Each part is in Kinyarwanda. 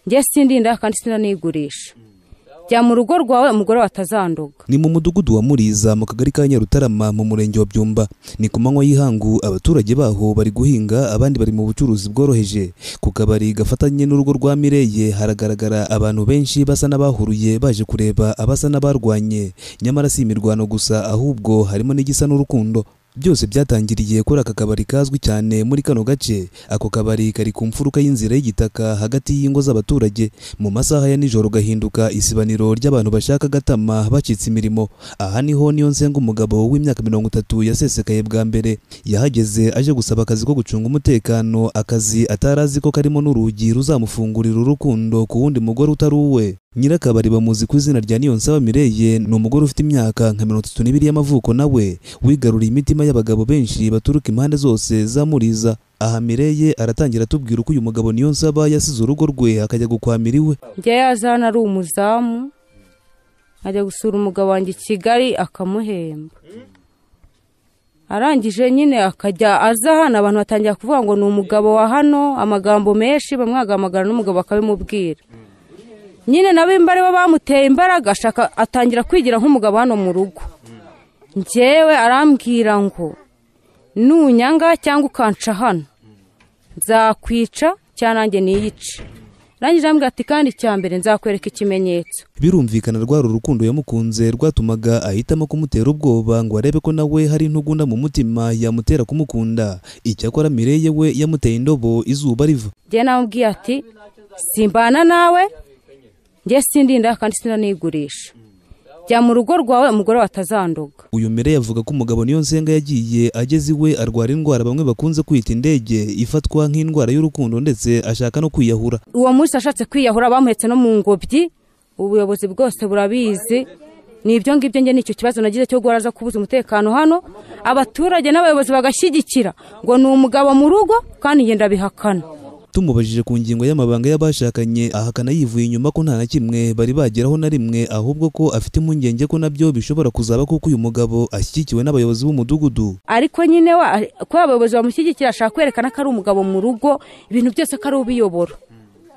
njye sindinda kandi sinanigurisha jya mu rugo rwawe umugore watazanduga. Ni mu mudugudu wa Muriza mu kagari ka Nyarutarama mu murenge wa Byumba. Ni ku manywa y'ihangu abaturage baho bari guhinga abandi bari mu bucuruzi bworoheje. Ku kabari gafatanye n'urugo rwa Mireye haragaragara abantu benshi basa n'abahuruye baje kureba abasa n'abarwanye, nyamara si imirwano gusa ahubwo harimo n'igisa n'urukundo. Byose byatangiriye kuri aka kabari kazwi cyane muri kano gace. Ako kabari kari ku mfuruka y'inzira y'igitaka hagati y'ingo z'abaturage. Mu masaha ya nijoro gahinduka isibaniro ry'abantu bashaka gatama bacitse imirimo. Aha niho Niyonsenga umugabo w'imyaka 30 yasesekaye bwa mbere. Yahageze aje gusaba akazi ko gucunga umutekano, akazi atarazi ko karimo n'urugi ruzamufungurira urukundo ku wundi mugore utari uwe. Nyirakabari bamuzi ku izina rya Niyonsaba Mireye, ni umugore ufite imyaka nka 32 y'amavuko, nawe wigaruriye imitima y'abagabo benshi baturuka impande zose za Muriza. Aha Mireye aratangira atubwira uko uyu mugabo Niyonsaba yasize urugo rwe akajya gukwamira iwe. Njye yazana ari umuzamu ajya gusura umugabo wanjye i Kigali akamuhemba. Arangije nyine akajya aza hano abantu batangira kuvuga ngo ni umugabo wa hano, amagambo menshi bamwagamagara n'umugabo akabimubwira. Nyine nabe imbare bamuteye imbaraga ashaka atangira kwigira nk'umugabo hano mu rugo. Njyewe arambwira ngo nunyanga cyangwa ukanca hano nzakwica cyanange niyice. Rangije ambwira ati kandi cyambere nzakwereka ikimenyetso. Birumvikana rwaro urukundo yamukunze rwatumaga ahitamo kumutera ubwoba ngo arebe ko nawe hari intugunda mu mutima yamutera kumukunda. Icyakora Mireye we yamuteye indobo izuba riva. Njye namubwiye ati simbana nawe, njye sindinda kandi sinanigurisha. Jya mu rugo rwawe umugore watazanduga. Uyu Mireye avuga ko umugabo Niyonsenga yagiye ageze iwe arwara indwara bamwe bakunze kwita indege ifatwa nk'indwara y'urukundo, ndetse ashaka no kwiyahura. Uwo munsi ashatse kwiyahura bamuhetse no mu ngobyi. Ubuyobozi bwose burabizi. Nibyo ngibyo njye nicyo kibazo nagize cyo gwaraza kubuza umutekano hano. Abaturage n'abayobozi bagashyigikira ngo ni umugabo mu rugo kandi ngenda bihakana. Tumubajije ku ngingo y'amabanga y'abashakanye ahakana yivuye inyuma ko nta na kimwe bari bageraho na rimwe, ahubwo ko afite impungenge ko nabyo bishobora kuzaba kuko uyu mugabo ashyigikiwe n'abayobozi b'umudugudu. Ariko nyine ko abayobozi bamushyigikira ashaka kwerekana ko ari umugabo mu rugo, ibintu byose ko ari ubiyobora.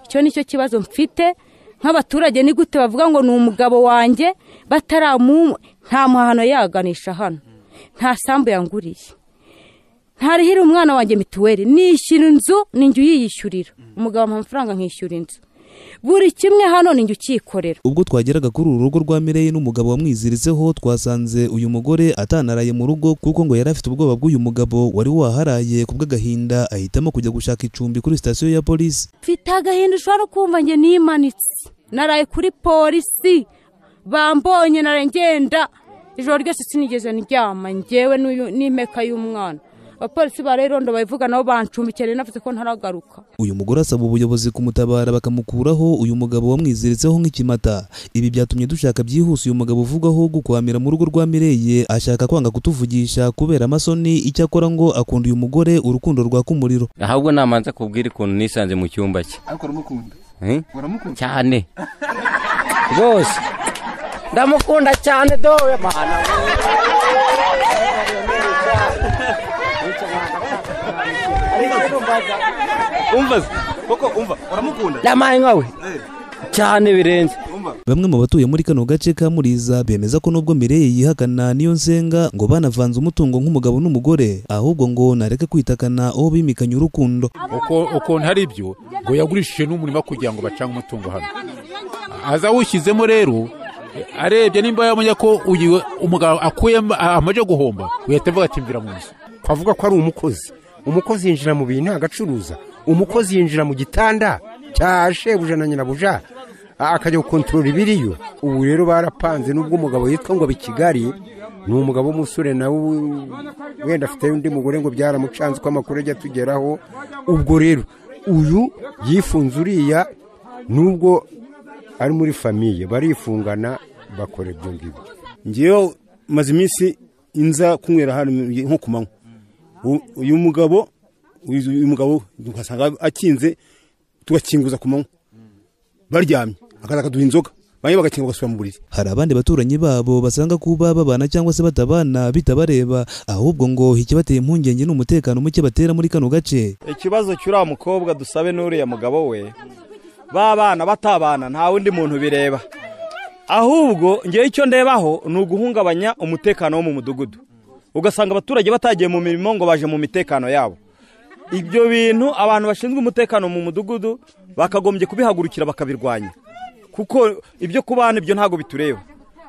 Icyo nicyo kibazo mfite nk'abaturage. Ni gute bavuga ngo ni umugabo wanjye nta muhano yaganisha hano, nta sambu yanguriye, ntarihira umwana wanjye mituweli, nishyura inzu ninjye uyiyishyurira. Umugabo amafaranga nkishyura inzu, buri kimwe hano ninjye ukikorera. Ubwo twageraga kuri uru rugo rwa Mireye n'umugabo wamwiziritseho, twasanze uyu mugore atanaraye mu rugo kuko ngo yari afite ubwoba bw'uyu mugabo wari waharaye kubw'agahinda, ahitamo kujya gushaka icumbi kuri sitasiyo ya polisi. Mfite agahinda ushobora kumva njye nimanitse, naraye kuri polisi, bambonye narengenda ijoro ryose sinigeze ndyama njyewe n'impeka y'umwana. Abapolisi barerondo bayivuga nabo bancumbikere navuze ko ntaragaruka. Uyu mugore asaba ubuyobozi kumutabara bakamukuraho uyu mugabo wamwiziritseho nk'ikimata. Ibi byatumye dushaka byihuse uyu mugabo uvugaho gukwamira mu rugo rwa Mireye, ashaka kwanga kutuvugisha kubera amasoni. Icyakora ngo akunda uyu mugore urukundo rwa kumuriro. Ahubwo namanza kubwira ikuntu nisanze mu cyumba cye. Ariko uramukunda? Uramukunda cyane rwose, ndamukunda cyane dowe mana. Umva uramukunda? Ndamaye nkawe cyane birenze. Bamwe mu batuye muri kano gace ka Muriza bemeza ko nubwo Mireye yihakana Niyonsenga ngo banavanze umutungo nk'umugabo n'umugore, ahubwo ngo nareke kwitakana aho bimikanye urukundo. Uko ntari byo ngo yagurishije n'umurima kugira ngo bacange umutungo hano. Aza wushyizemo rero arebye nimba yamenya ko uyu umugabo akuyemo amaje guhomba, uhita avuga ati mvira mu nzu. Kwavuga ko ari umukozi yinjira mu bintu agacuruza, umukozi yinjira mu gitanda cya shebuja na nyirabuja akajya gukontorora ibiriyo. Ubu rero barapanze n'ubwo umugabo yitwa ngo Kigali, ni umugabo w'umusore nawe wenda afite undi mugore ngo byaramucanze ko amakuru ajya tugeraho. Ubwo rero uyu yifunze uriya, nubwo ari muri famiye barifungana bakora ibyo ngibyo. Ngiyo maze iminsi inza kunywera hano nko kumanywa. Uyu mugabo tukasanga akinze tugakinguza kumanywa baryamye, akaza akaduha inzoga banye bagakinga bagasubira mu buriri. Hari abandi baturanyi babo basanga kuba babana cyangwa se batabana bitabareba, ahubwo ngo ikibateye impungenge n'umutekano muke batera muri kano gace. Ikibazo cy'uriya mukobwa dusabe n'uriya mugabo we babana batabana nta wundi muntu bireba, ahubwo ngewe icyo ndebaho ni uguhungabanya umutekano wo mu mudugudu, ugasanga abaturage batagiye mu mirimo ngo baje mu mitekano yabo. Ibyo bintu abantu bashinzwe umutekano mu mudugudu bakagombye kubihagurukira bakabirwanya, kuko ibyo kubana ibyo ntago bitureba,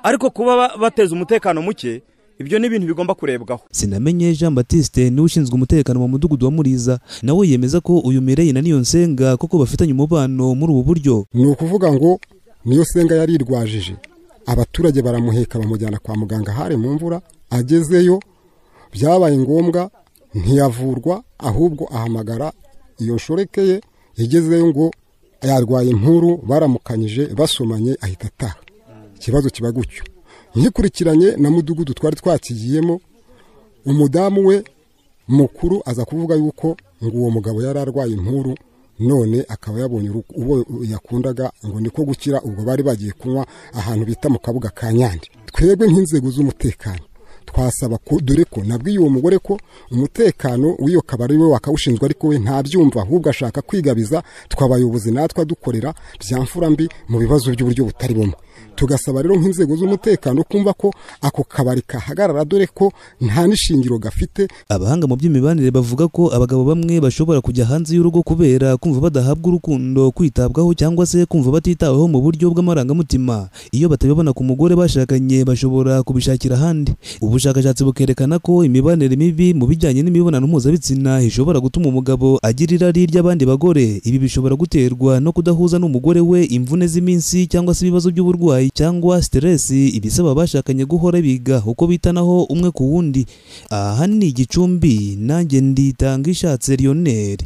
ariko kuba bateza umutekano muke ibyo ni ibintu bigomba kurebwaho. Sinamenye Jean Baptiste ni ushinzwe umutekano mu mudugudu wa Muriza, nawe yemeza ko uyu Mireille na Niyonsenga koko bafitanye umubano muri ubu buryo. Ni ukuvuga ngo Niyonsenga yarirwajije, abaturage baramuheka bamujyana kwa muganga hari mu mvura, agezeyo byabaye ngombwa ntiyavurwa, ahubwo ahamagara iyo nshoreke ye, yagezeyo ngo yarwaye impuru, baramukanyije basomanye ahita ataha. Ikibazo kiba gutyo. Nkikurikiranye na mudugudu twari twakigiyemo, umudamu we mukuru aza kuvuga yuko ngo uwo mugabo yari arwaye impuru, none akaba yabonye uwo yakundaga ngo niko gukira, ubwo bari bagiye kunywa ahantu bita mu kabuga ka Nyandi. Twebwe nk'inzego z'umutekano twasaba ko, dore ko nabwiye uwo mugore ko umutekano w'iyo kabari we wakawushinzwe, ariko we ntabyumva, ahubwo ashaka kwigabiza twabayobozi natwe dukorera byamfura mbi mu bibazo by'uburyo butari bumwe. Tugasaba rero nk'inzego z'umutekano kumva ko ako kabari kahagarara, dore ko nta nishingiro gafite. Abahanga mu by'imibanire bavuga ko abagabo bamwe bashobora kujya hanze y'urugo kubera kumva badahabwa urukundo, kwitabwaho cyangwa se kumva batitaweho mu buryo bw'amarangamutima. Iyo batabibona ku mugore bashakanye bashobora kubishakira ahandi. Ubushakashatsi bukerekana ko imibanire mibi mu bijyanye n'imibonano mpuzabitsina ishobora gutuma umugabo agira irari ry'abandi bagore. Ibi bishobora guterwa no kudahuza n'umugore we, imvune z'iminsi cyangwa se ibibazo by'uburwayi cyangwa stress, ibisaba bashakanye guhora biga uko bitanaho umwe ku wundi. Aha ni Gicumbi, nanjye Nditanga Ishatse Lionel.